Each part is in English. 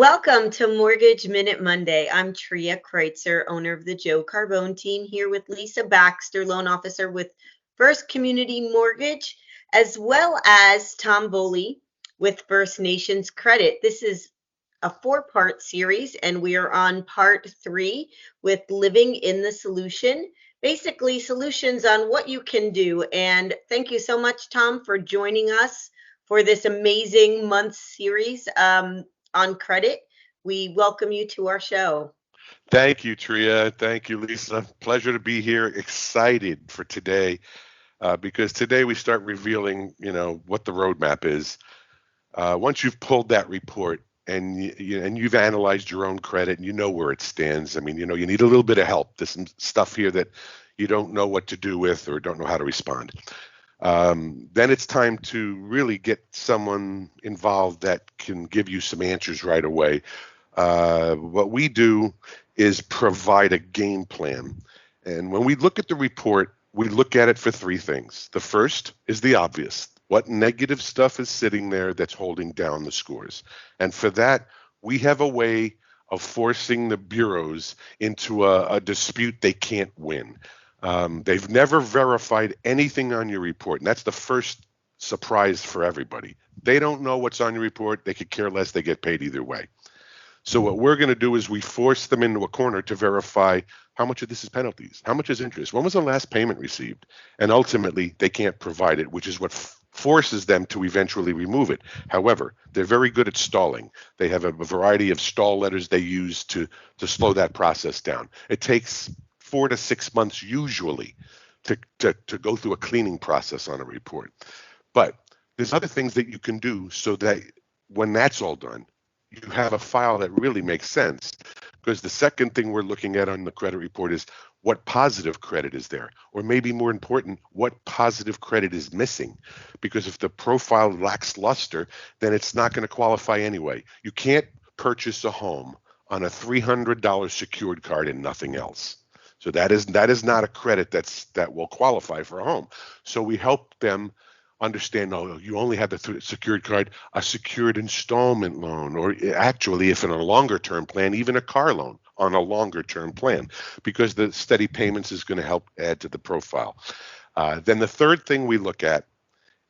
Welcome to Mortgage Minute Monday. I'm Tria Kreitzer, owner of the Joe Carbone team, here with Lisa Baxter, loan officer with First Community Mortgage, as well as Tom Boley with First Nations Credit. This is a four-part series, and we are on part 3 with Living in the Solution. Basically, solutions on what you can do. And thank you so much, Tom, for joining us for this amazing month series on credit. We welcome you to our show. Thank you, Tria. Thank you, Lisa. Pleasure to be here. Excited for today because today we start revealing, what the roadmap is. Once you've pulled that report and you've analyzed your own credit and you know where it stands. I mean, you need a little bit of help. There's some stuff here that you don't know what to do with or don't know how to respond. Then it's time to really get someone involved that can give you some answers right away. What we do is provide a game plan. And when we look at the report, we look at it for three things. The first is the obvious. What negative stuff is sitting there that's holding down the scores? And for that, we have a way of forcing the bureaus into a dispute they can't win. They've never verified anything on your report, and that's the first surprise for everybody. They don't know what's on your report. They could care less. They get paid either way. So what we're going to do is we force them into a corner to verify how much of this is penalties, how much is interest, when was the last payment received, and ultimately they can't provide it, which is what forces them to eventually remove it. However, they're very good at stalling. They have a variety of stall letters they use to slow that process down. It takes 4 to 6 months usually to go through a cleaning process on a report. But there's other things that you can do so that when that's all done, you have a file that really makes sense. Because the second thing we're looking at on the credit report is what positive credit is there, or maybe more important, what positive credit is missing. Because if the profile lacks luster, then it's not going to qualify anyway. You can't purchase a home on a $300 secured card and nothing else. So that is not a credit that will qualify for a home. So we help them understand, you only have the secured card, a secured installment loan, or actually, if in a longer term plan, even a car loan on a longer term plan, because the steady payments is going to help add to the profile. Then the third thing we look at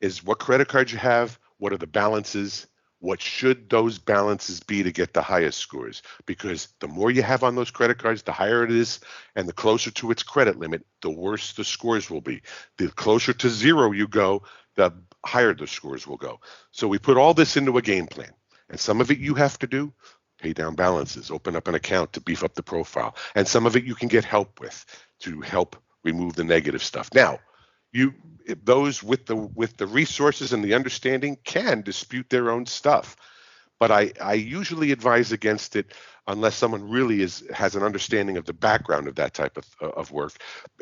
is what credit cards you have, what are the balances, what should those balances be to get the highest scores? Because the more you have on those credit cards, the higher it is, and the closer to its credit limit, the worse the scores will be. The closer to zero you go, the higher the scores will go. So we put all this into a game plan, and some of it you have to do, pay down balances, open up an account to beef up the profile, and some of it you can get help with to help remove the negative stuff. Now, those with the resources and the understanding can dispute their own stuff, but I usually advise against it unless someone really has an understanding of the background of that type of work.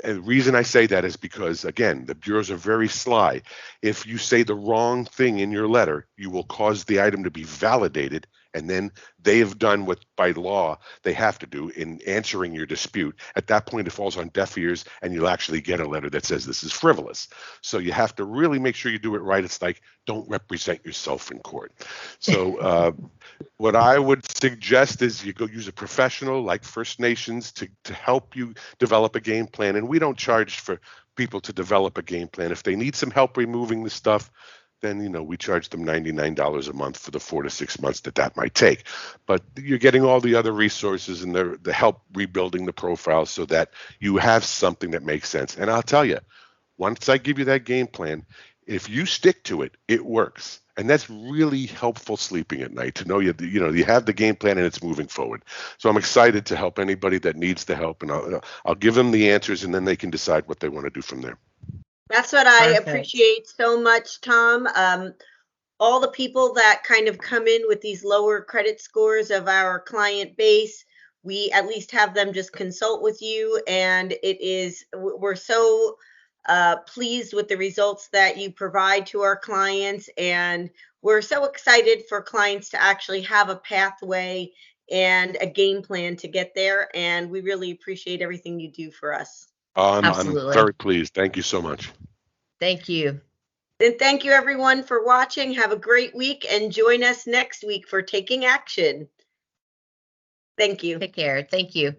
And the reason I say that is because, again, the bureaus are very sly. If you say the wrong thing in your letter, you will cause the item to be validated, and then they have done what by law they have to do in answering your dispute. At that point, it falls on deaf ears, and you'll actually get a letter that says this is frivolous. So you have to really make sure you do it right. It's like, don't represent yourself in court. So what I would suggest is you go use a professional like First Nations to help you develop a game plan. And we don't charge for people to develop a game plan. If they need some help removing the stuff, then we charge them $99 a month for the 4 to 6 months that might take. But you're getting all the other resources and the help rebuilding the profile so that you have something that makes sense. And I'll tell you, once I give you that game plan, if you stick to it, it works. And that's really helpful sleeping at night to know you have the game plan and it's moving forward. So I'm excited to help anybody that needs the help, and I'll give them the answers, and then they can decide what they want to do from there. That's what I Perfect. appreciate so much, Tom. All the people that kind of come in with these lower credit scores of our client base, we at least have them just consult with you, and we're so pleased with the results that you provide to our clients, and we're so excited for clients to actually have a pathway and a game plan to get there, and we really appreciate everything you do for us. I'm Absolutely. very pleased. Thank you so much. Thank you. And thank you everyone for watching. Have a great week and join us next week for Taking Action. Thank you. Take care. Thank you.